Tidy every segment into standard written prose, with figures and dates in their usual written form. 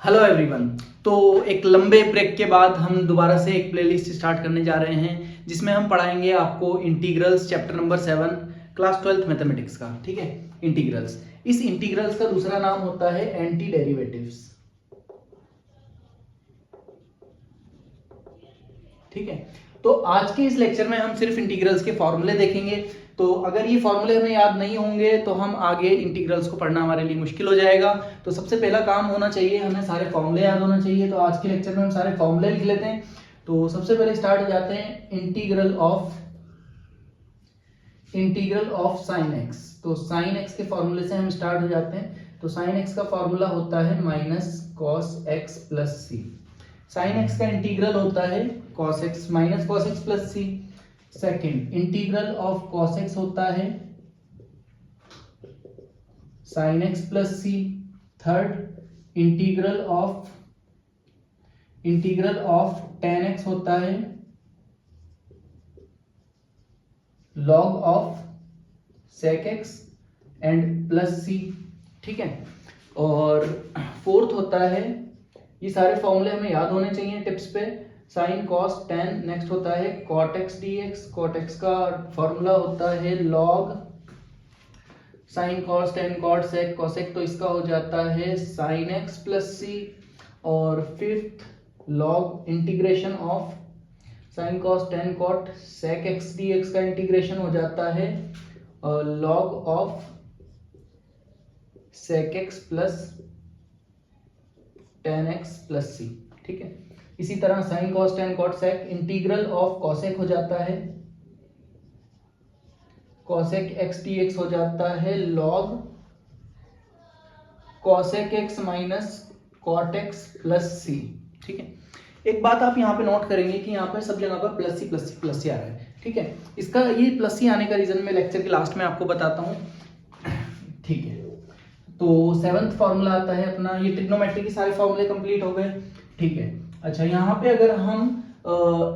Hello everyone. तो एक लंबे ब्रेक के बाद हम दोबारा से एक प्लेलिस्ट स्टार्ट करने जा रहे हैं जिसमें हम पढ़ाएंगे आपको integrals chapter number 7 class 12th mathematics का। ठीक है, इंटीग्रल्स। इस इंटीग्रल्स का दूसरा नाम होता है एंटी डेरिवेटिव्स। ठीक है, तो आज के इस लेक्चर में हम सिर्फ इंटीग्रल्स के फॉर्मूले देखेंगे। तो अगर ये फॉर्मूले हमें याद नहीं होंगे तो हम आगे इंटीग्रल्स को पढ़ना हमारे लिए मुश्किल हो जाएगा। तो सबसे पहला काम होना चाहिए, हमें सारे फॉर्मूले याद होना चाहिए। तो आज के लेक्चर में हम सारे फॉर्मूले लिख लेते हैं। तो सबसे पहले स्टार्ट हो जाते हैं इंटीग्रल ऑफ साइन एक्स। तो साइन एक्स के फॉर्मूले से हम स्टार्ट हो जाते हैं। तो साइन एक्स का फॉर्मूला होता है minus cos x plus C. Sine x का इंटीग्रल होता है cos x minus cos x plus C. Second, integral of cos x होता है sin x plus C. Third, integral of tan x होता है log of sec x and plus C. ठीक है, और फोर्थ होता है, ये सारे फॉर्मूले हमें याद होने चाहिए टिप्स पे, साइन कॉस टेन। नेक्स्ट होता है cot x d x. Cot x का फॉर्मूला होता है log sine cos tan cot sec cosec, तो इसका हो जाता है साइन एक्स प्लस सी। और fifth, log integration of sine cos tan cot sec x d x का इंटीग्रेशन हो जाता है log of sec x plus tan x plus C. ठीक है, इसी तरह sine cos tan cot sec, integral of cosec हो जाता है कॉसेक एक्स डी एक्स हो जाता है log cosec x minus cot x plus C. ठीक है, एक बात आप यहाँ पे नोट करेंगे कि यहाँ पे सब जगह पर plus C plus C plus C आ रहा है। ठीक है, इसका ये प्लस सी आने का रीजन मैं लेक्चर के लास्ट में आपको बताता हूँ। ठीक है, तो सेवंथ फॉर्मूला आता है अपना, ये ट्रिग्नोमेट्री के सारे फॉर्मूले कंप्लीट हो गए। ठीक है, अच्छा यहाँ पे अगर हम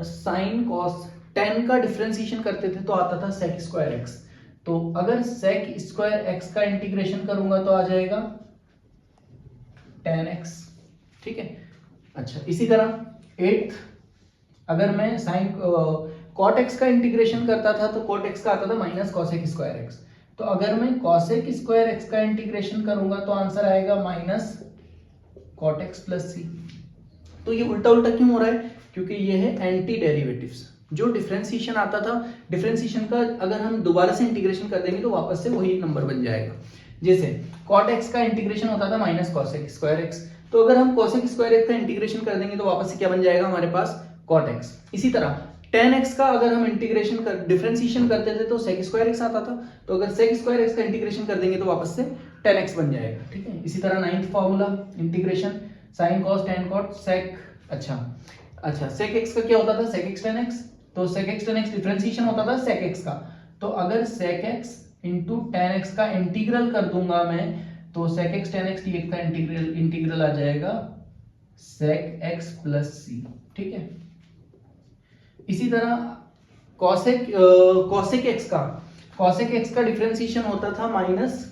साइन कॉस टेन का डिफरेंशिएशन करते थे तो आता था सेक स्क्वायर एक्स। तो अगर सेक स्क्वायर एक्स का इंटीग्रेशन करूंगा तो आ जाएगा टेन एक्स। ठीक है, अच्छा इसी तरह एट्थ, अगर मैं साइन कॉट एक्स का इंटीग्रेशन करता था तो कॉट एक्स का आता था माइनस कॉसेक स्क्वायर एक्स। तो अगर मैं कॉसेक स्क्वायर एक्स का इंटीग्रेशन करूंगा तो आंसर आएगा माइनस कॉट एक्स प्लस सी। तो ये उल्टा उल्टा क्यों हो रहा है? क्योंकि ये है एंटी डेरिवेटिव्स। जो डिफरेंशिएशन आता था, डिफरेंशिएशन का अगर हम दोबारा से इंटीग्रेशन कर देंगे तो वापस से वही नंबर बन जाएगा। जैसे कॉट एक्स का इंटीग्रेशन होता था माइनस कॉसेक स्क्वायर एक्स, तो अगर हम कॉसेक स्क्वायर एक्स का इंटीग्रेशन कर देंगे तो वापस से क्या बन जाएगा हमारे पास? Cot x. इसी तरह टेन एक्स का अगर हम इंटीग्रेशन कर डिफरेंशिएशन करते थे तो सेक स्क्वायर एक्स आता था, तो अगर सेक स्क्वायर एक्स का इंटीग्रेशन कर देंगे तो वापस से टेन एक्स बन जाएगा। ठीक है, इसी तरह ninth formula, integration sine cos tan cot sec. अच्छा सेक एक्स का क्या होता था? Sec x tan x. तो sec x tan x differentiation होता था सेक एक्स का, तो अगर sec x into tan x का इंटीग्रल कर दूंगा मैं तो sec x tan x d x का इंटीग्रल आ जाएगा सेक एक्स प्लस सी। ठीक है, इसी तरह कॉसेक एक्स का डिफरेंशिएशन होता था माइनस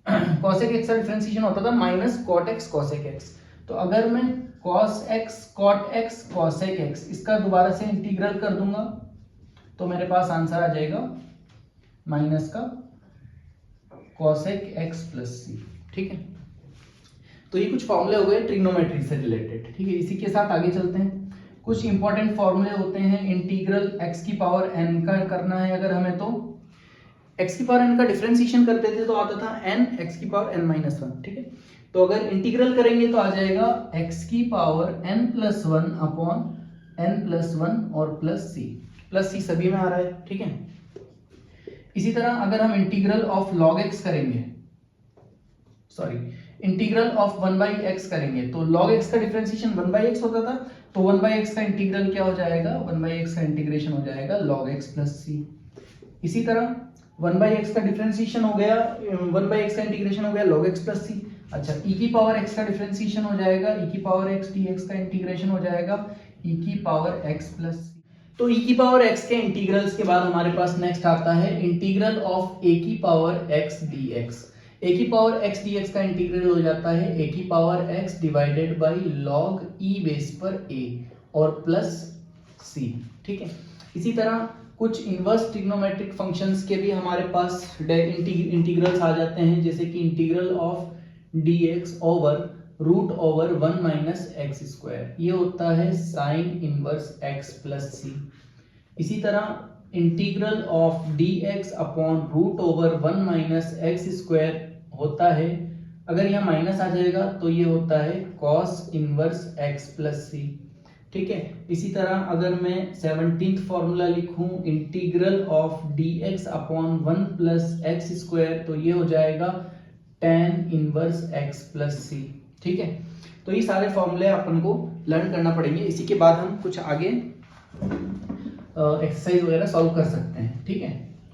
कॉसेक एक्स का डिफरेंशिएशन होता था minus cot x cosec x. तो अगर मैं cos x cot x cosec x इसका दोबारा से इंटीग्रल कर दूंगा तो मेरे पास आंसर आ जाएगा माइनस का कॉसेक एक्स प्लस सी। ठीक है, तो ये कुछ फॉर्मूले हो गए ट्रिग्नोमेट्री से रिलेटेड। ठीक है, इसी के साथ आगे चलते हैं। कुछ इंपॉर्टेंट फॉर्मूले होते हैं। इंटीग्रल एक्स की पावर एन का करना है अगर हमें, तो एक्स की पावर एन का डिफरेंशिएशन करते थे तो आता था एन एक्स की पावर एन माइनस वन। ठीक है, तो अगर इंटीग्रल करेंगे तो आ जाएगा एक्स की power n plus one upon n plus one और प्लस सी सभी में आ रहा है। ठीक है, इसी तरह अगर हम इंटीग्रल ऑफ लॉग एक्स करेंगे, integral of one by x करेंगे तो लॉग एक्स का डिफरेंशिएशन वन बाई एक्स होता था, तो वन बाई एक्स का इंटीग्रल क्या हो जाएगा? वन बाई एक्स का इंटीग्रेशन हो जाएगा लॉग एक्स प्लस सी। इसी तरह वन बाई एक्स का डिफरेंशिएशन हो गया, वन बाई एक्स का इंटीग्रेशन हो गया लॉग एक्स प्लस सी। अच्छा, ई की पावर एक्स का डिफरेंशिएशन हो जाएगा ई की पावर एक्स डी एक्स का इंटीग्रेशन हो जाएगा ई की पावर एक्स प्लस सी। तो ई की पावर एक्स के इंटीग्रल्स के बाद हमारे पास नेक्स्ट आता है इंटीग्रल ऑफ ए की पावर एक्स डी एक्स। ए की पावर एक्स डी एक्स का इंटीग्रल हो जाता है ए की power x divided by log E base पर ए और प्लस सी। ठीक है, इसी तरह कुछ इनवर्स ट्रिग्नोमेट्रिक फंक्शंस के भी हमारे पास इंटीग्रल्स आ जाते हैं, जैसे कि integral of d x over root over 1 minus x square, ये होता है sine inverse x plus C. इसी तरह integral of d x upon root over 1 minus x square होता है, अगर यहाँ माइनस आ जाएगा तो ये होता है cos inverse x plus C. ठीक है, इसी तरह अगर मैं 17th फॉर्मूला लिखूं integral of d x upon 1 plus x square, तो ये हो जाएगा tan inverse x plus C. ठीक है, तो ये सारे फॉर्मूले अपन को लर्न करना पड़ेंगे, इसी के बाद हम कुछ आगे एक्सरसाइज वगैरह सॉल्व कर सकते हैं। ठीक है,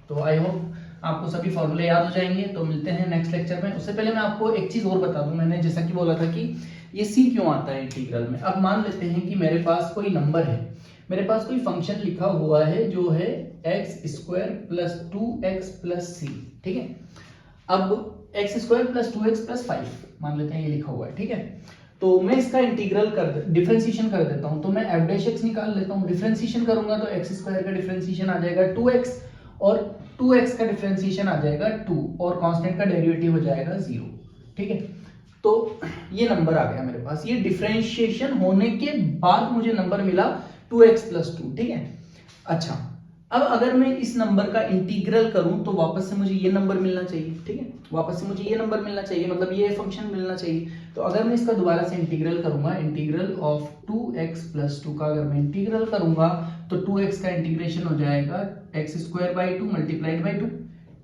तो आई होप आपको सभी फॉर्मूले याद हो जाएंगे। तो मिलते हैं नेक्स्ट लेक्चर में। उससे पहले मैं आपको एक चीज और बता दूं, मैंने जैसा कि बोला था कि ये c क्यों आता है इंटीग्रल में। अब मान लेते हैं कि मेरे पास कोई नंबर है, मेरे पास कोई फंक्शन लिखा हुआ है जो है x square plus 2x plus C. ठीक है, अब x square plus 2x plus 5 मान लेते हैं ये लिखा हुआ है। ठीक है, तो मैं इसका इंटीग्रल डिफरेंशिएशन कर देता हूं, तो मैं एफ डैश एक्स निकाल लेता हूं। डिफरेंशिएशन करूंगा तो एक्स स्क्वायर का डिफरेंशिएशन आ जाएगा 2x और 2x का डिफरेंशिएशन आ जाएगा 2 और कांस्टेंट का डेरिवेटिव हो जाएगा 0। ठीक है, तो ये नंबर आ गया मेरे पास, ये डिफरेंशिएशन होने के बाद मुझे नंबर मिला 2x प्लस 2। ठीक है, अच्छा अब अगर मैं इस नंबर का इंटीग्रल करूं तो वापस से मुझे ये नंबर मिलना चाहिए। ठीक है, वापस से मुझे ये नंबर मिलना चाहिए, मतलब ये फंक्शन मिलना चाहिए। तो अगर मैं इसका दोबारा से इंटीग्रल करूंगा, इंटीग्रल ऑफ 2x प्लस 2 का अगर मैं इंटीग्रल करूंगा तो 2x का इंटीग्रेशन हो जाएगा x square by 2 multiplied by 2,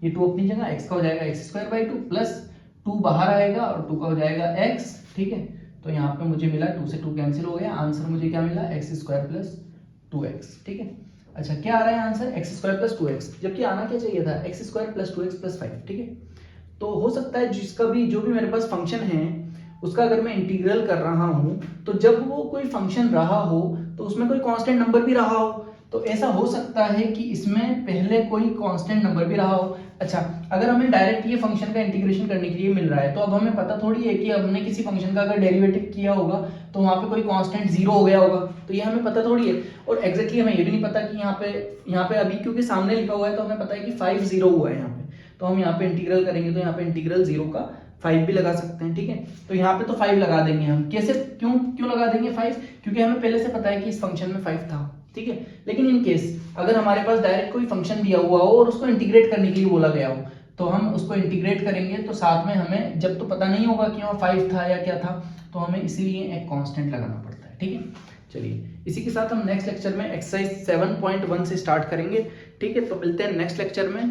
ये 2 अपनी जगह, x का हो जाएगा एक्स स्क्वायर बाई 2 प्लस 2 बाहर आएगा और 2 का हो जाएगा x। ठीक है, तो यहाँ पे मुझे मिला 2 से 2 कैंसिल हो गया, आंसर मुझे क्या मिला एक्स स्क्वायर प्लस 2x। ठीक है, अच्छा क्या आ रहा है answer x square plus 2x, जबकि आना क्या चाहिए था x square plus 2x plus 5। ठीक है, तो हो सकता है जिसका भी जो भी मेरे पास फंक्शन है उसका अगर मैं इंटीग्रल कर रहा हूं तो जब वो कोई फंक्शन रहा हो तो उसमें कोई कांस्टेंट नंबर भी रहा हो, तो ऐसा हो सकता है कि इसमें पहले कोई कांस्टेंट नंबर भी रहा हो। अच्छा, अगर हमें डायरेक्ट ये फंक्शन का इंटीग्रेशन करने के लिए मिल रहा है तो अब हमें पता थोड़ी है कि हमने किसी फंक्शन का अगर डेरिवेटिव किया होगा तो वहां पे कोई कांस्टेंट 0 हो गया होगा, तो ये हमें पता थोड़ी है। और एग्जैक्टली हमें ये भी नहीं पता कि यहाँ पे अभी क्योंकि सामने लिखा हुआ है तो हमें पता है कि 5 0 हुआ है यहाँ पे, तो हम यहाँ पे इंटीग्रल करेंगे तो यहाँ पे इंटीग्रल 0 का 5 भी लगा सकते हैं। ठीक है, तो यहाँ पे तो 5 लगा देंगे हम। कैसे, क्यों लगा देंगे 5? क्योंकि हमें पहले से पता है कि इस फंक्शन में 5 था। ठीक है, लेकिन इन केस अगर हमारे पास डायरेक्ट कोई फंक्शन दिया हुआ हो और उसको इंटीग्रेट करने के लिए बोला गया हो तो हम उसको इंटीग्रेट करेंगे, तो साथ में हमें जब तो पता नहीं होगा कि वहाँ 5 था या क्या था, तो हमें इसीलिए एक कांस्टेंट लगाना पड़ता है। ठीक है, चलिए इसी के साथ हम नेक्स्ट लेक्चर में एक्सरसाइज 7.1 से स्टार्ट करेंगे। ठीक है, तो मिलते हैं नेक्स्ट लेक्चर में।